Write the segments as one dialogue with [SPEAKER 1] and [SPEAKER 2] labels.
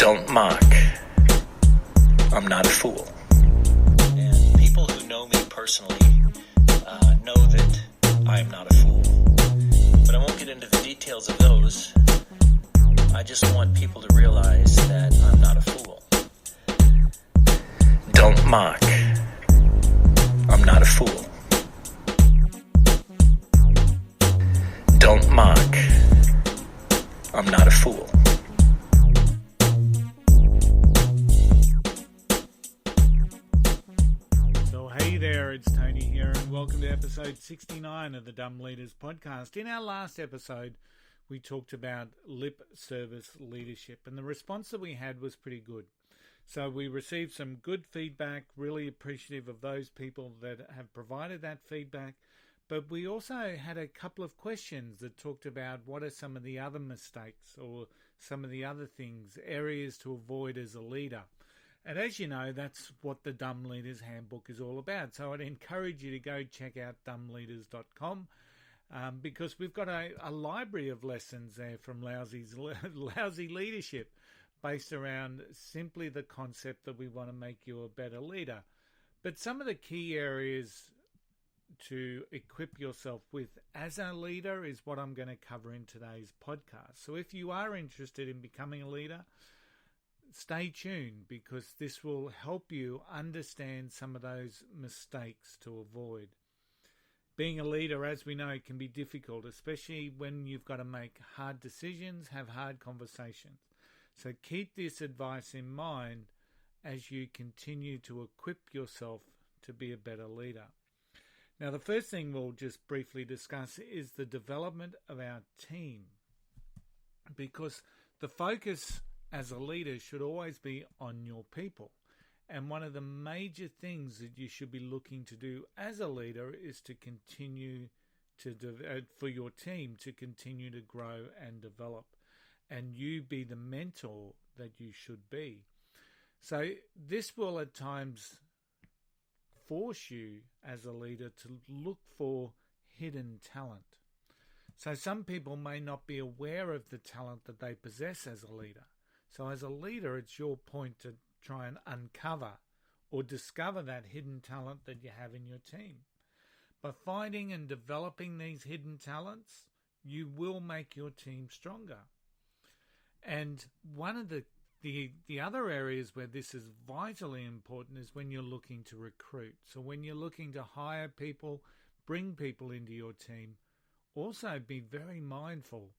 [SPEAKER 1] Don't mock. I'm not a fool. And people who know me personally know that I am not a fool. But I won't get into the details of those. I just want people to realize that I'm not a fool. Don't mock. I'm not a fool. Don't mock. I'm not a fool.
[SPEAKER 2] So hey there, it's Tony here, and welcome to episode 69 of the Dumb Leaders podcast. In our last episode, we talked about lip service leadership, and the response that we had was pretty good. So we received some good feedback, really appreciative of those people that have provided that feedback. But we also had a couple of questions that talked about what are some of the other mistakes or some of the other things, areas to avoid as a leader. And as you know, that's what the Dumb Leaders Handbook is all about. So I'd encourage you to go check out dumbleaders.com because we've got a library of lessons there from lousy leadership based around simply the concept that we want to make you a better leader. But some of the key areas to equip yourself with as a leader is what I'm going to cover in today's podcast. So if you are interested in becoming a leader, stay tuned because this will help you understand some of those mistakes to avoid. Being a leader, as we know, can be difficult, especially when you've got to make hard decisions, have hard conversations. So keep this advice in mind as you continue to equip yourself to be a better leader. Now, the first thing we'll just briefly discuss is the development of our team, because the focus as a leader should always be on your people. And one of the major things that you should be looking to do as a leader is to continue to for your team to continue to grow and develop, and you be the mentor that you should be. So this will at times force you as a leader to look for hidden talent. So some people may not be aware of the talent that they possess as a leader. So as a leader, it's your point to try and uncover or discover that hidden talent that you have in your team. By finding and developing these hidden talents, you will make your team stronger. And one of the other areas where this is vitally important is when you're looking to recruit. So when you're looking to hire people, bring people into your team, also be very mindful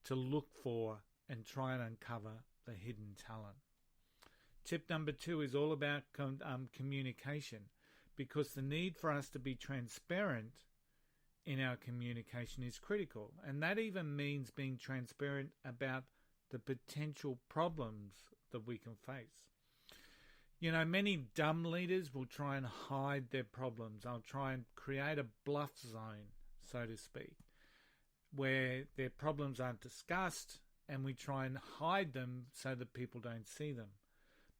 [SPEAKER 2] to look for and try and uncover the hidden talent. Tip number 2 is all about communication, because the need for us to be transparent in our communication is critical. And that even means being transparent about the potential problems that we can face. You know, many dumb leaders will try and hide their problems. They'll try and create a bluff zone, so to speak, where their problems aren't discussed and we try and hide them so that people don't see them.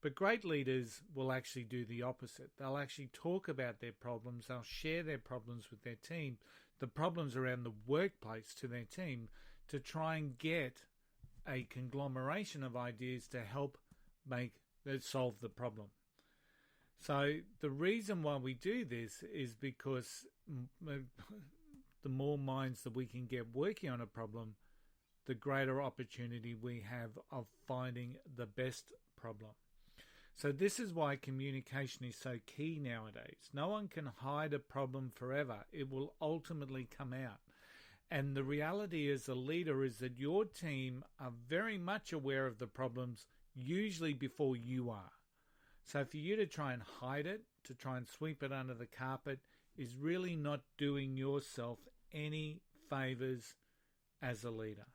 [SPEAKER 2] But great leaders will actually do the opposite. They'll actually talk about their problems. They'll share their problems with their team, the problems around the workplace to their team, to try and get a conglomeration of ideas to help solve the problem. So the reason why we do this is because the more minds that we can get working on a problem, the greater opportunity we have of finding the best problem. So this is why communication is so key nowadays. No one can hide a problem forever. It will ultimately come out. And the reality as a leader is that your team are very much aware of the problems, usually before you are. So for you to try and hide it, to try and sweep it under the carpet, is really not doing yourself any favors as a leader.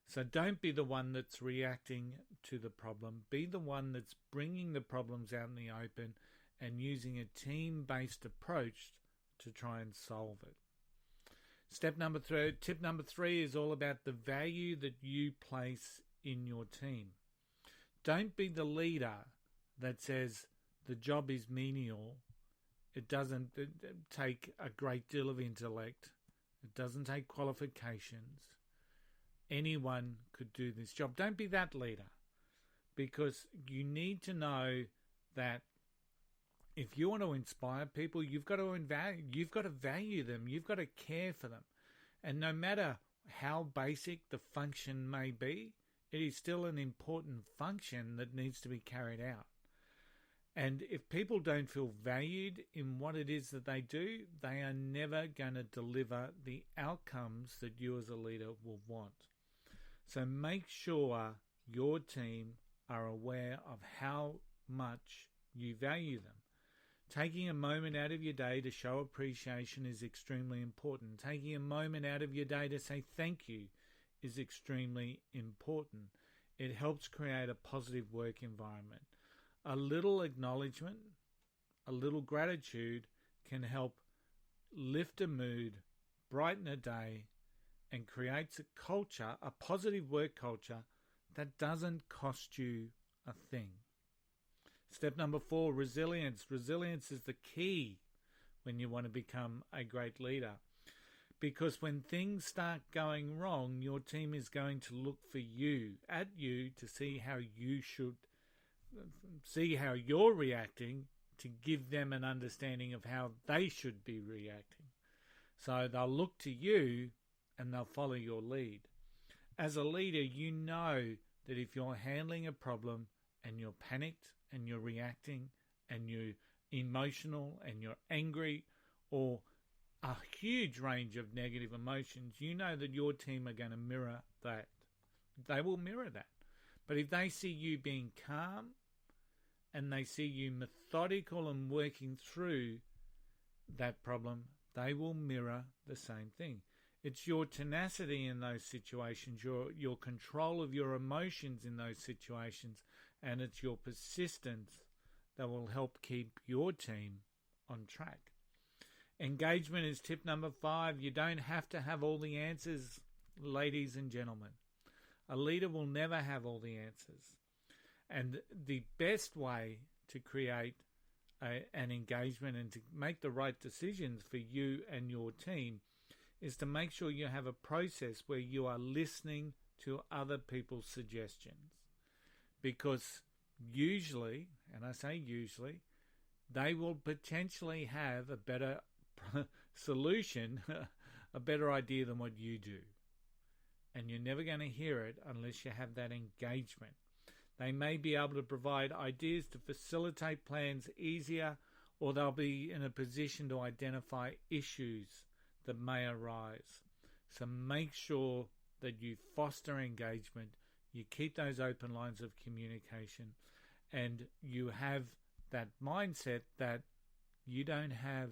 [SPEAKER 2] So don't be the one that's reacting to the problem. Be the one that's bringing the problems out in the open and using a team-based approach to try and solve it. Tip number 3 is all about the value that you place in your team. Don't be the leader that says the job is menial. It doesn't take a great deal of intellect. It doesn't take qualifications. Anyone could do this job. Don't be that leader. because you need to know that if you want to inspire people, you've got to value them, you've got to care for them. And no matter how basic the function may be, it is still an important function that needs to be carried out. And if people don't feel valued in what it is that they do, they are never going to deliver the outcomes that you as a leader will want. So make sure your team are aware of how much you value them. Taking a moment out of your day to show appreciation is extremely important. Taking a moment out of your day to say thank you is extremely important. It helps create a positive work environment. A little acknowledgement, a little gratitude can help lift a mood, brighten a day, and creates a culture, a positive work culture that doesn't cost you a thing. Step number 4, resilience. Resilience is the key when you want to become a great leader. Because when things start going wrong, your team is going to look for you, at you, to see how you're reacting, to give them an understanding of how they should be reacting. So they'll look to you and they'll follow your lead. As a leader, you know that if you're handling a problem and you're panicked and you're reacting and you're emotional and you're angry or a huge range of negative emotions, you know that your team are going to mirror that. They will mirror that. But if they see you being calm and they see you methodical and working through that problem, they will mirror the same thing. It's your tenacity in those situations, your control of your emotions in those situations, and it's your persistence that will help keep your team on track. Engagement is tip number 5. You don't have to have all the answers, ladies and gentlemen. A leader will never have all the answers. And the best way to create an engagement and to make the right decisions for you and your team is to make sure you have a process where you are listening to other people's suggestions. Because usually, and I say usually, they will potentially have a better solution, a better idea than what you do. And you're never going to hear it unless you have that engagement. They may be able to provide ideas to facilitate plans easier, or they'll be in a position to identify issues that may arise. So make sure that you foster engagement, you keep those open lines of communication, and you have that mindset that you don't have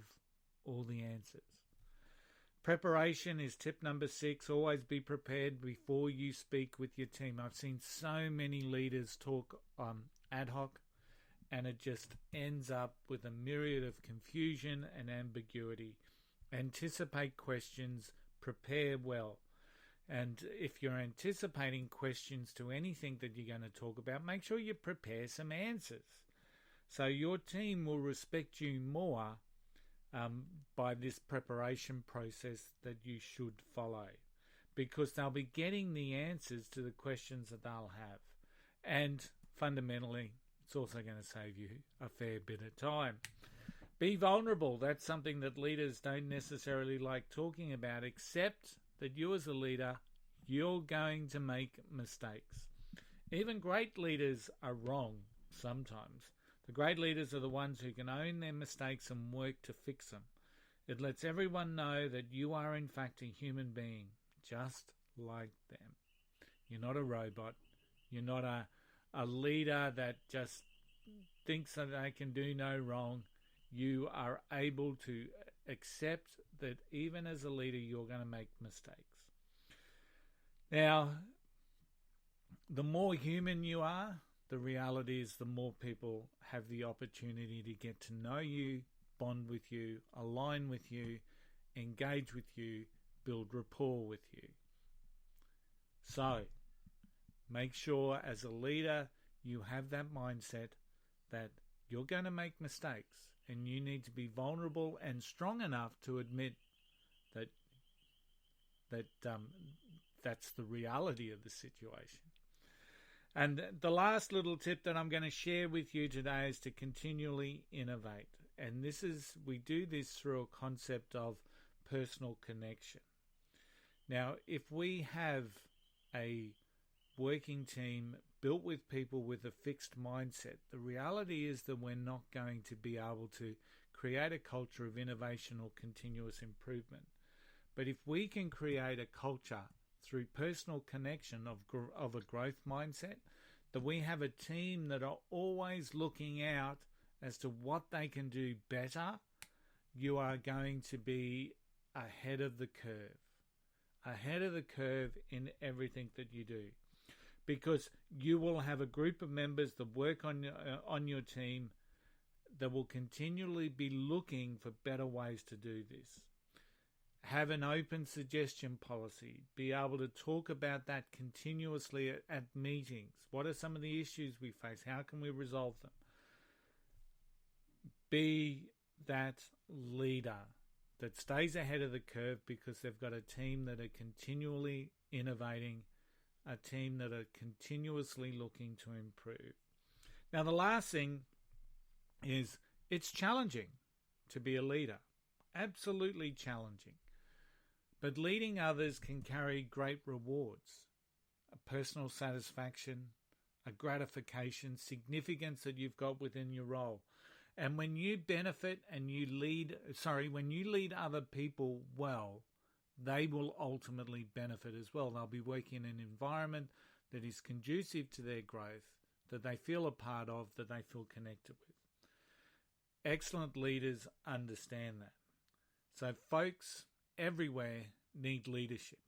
[SPEAKER 2] all the answers. Preparation is tip number 6. Always be prepared before you speak with your team. I've seen so many leaders talk ad hoc, and it just ends up with a myriad of confusion and ambiguity. Anticipate questions, prepare well. And if you're anticipating questions to anything that you're going to talk about, make sure you prepare some answers. So your team will respect you more by this preparation process that you should follow, because they'll be getting the answers to the questions that they'll have. And fundamentally, it's also going to save you a fair bit of time. Be vulnerable. That's something that leaders don't necessarily like talking about, except that you as a leader, you're going to make mistakes. Even great leaders are wrong sometimes. The great leaders are the ones who can own their mistakes and work to fix them. It lets everyone know that you are in fact a human being, just like them. You're not a robot. You're not a leader that just thinks that they can do no wrong. You are able to accept that even as a leader, you're going to make mistakes. Now, the more human you are, the reality is the more people have the opportunity to get to know you, bond with you, align with you, engage with you, build rapport with you. So, make sure as a leader you have that mindset that you're going to make mistakes, and you need to be vulnerable and strong enough to admit that that's the reality of the situation. And the last little tip that I'm going to share with you today is to continually innovate. And we do this through a concept of personal connection. Now, if we have a working team built with people with a fixed mindset, the reality is that we're not going to be able to create a culture of innovation or continuous improvement. But if we can create a culture through personal connection of a growth mindset, that we have a team that are always looking out as to what they can do better, you are going to be ahead of the curve in everything that you do. Because you will have a group of members that work on your team that will continually be looking for better ways to do this. Have an open suggestion policy. Be able to talk about that continuously at meetings. What are some of the issues we face? How can we resolve them? Be that leader that stays ahead of the curve because they've got a team that are continually innovating, a team that are continuously looking to improve. Now, the last thing is it's challenging to be a leader. Absolutely challenging. But leading others can carry great rewards, a personal satisfaction, a gratification, significance that you've got within your role. And when you benefit and when you lead other people well, they will ultimately benefit as well. They'll be working in an environment that is conducive to their growth, that they feel a part of, that they feel connected with. Excellent leaders understand that. So folks everywhere need leadership.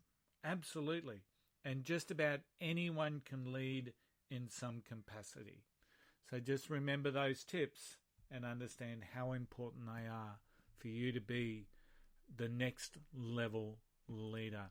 [SPEAKER 2] Absolutely. And just about anyone can lead in some capacity. So just remember those tips and understand how important they are for you to be the next level leader.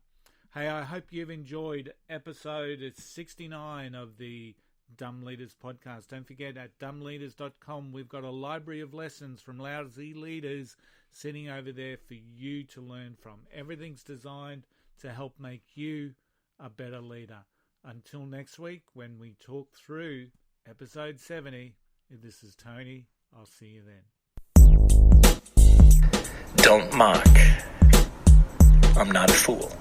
[SPEAKER 2] Hey, I hope you've enjoyed episode 69 of the Dumb Leaders podcast. Don't forget, at dumbleaders.com, we've got a library of lessons from lousy leaders sitting over there for you to learn from. Everything's designed to help make you a better leader. Until next week, when we talk through episode 70, this is Tony. I'll see you then.
[SPEAKER 1] Don't mock. I'm not a fool.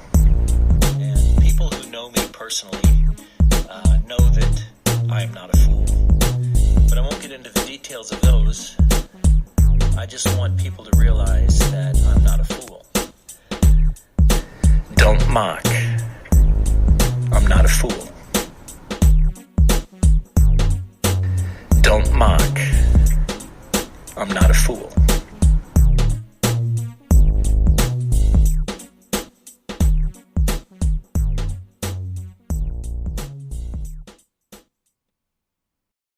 [SPEAKER 1] And people who know me personally know that I am not a fool. But I won't get into the details of those. I just want people to realize that I'm not a fool. Don't mock. I'm not a fool. Don't mock. I'm not a fool.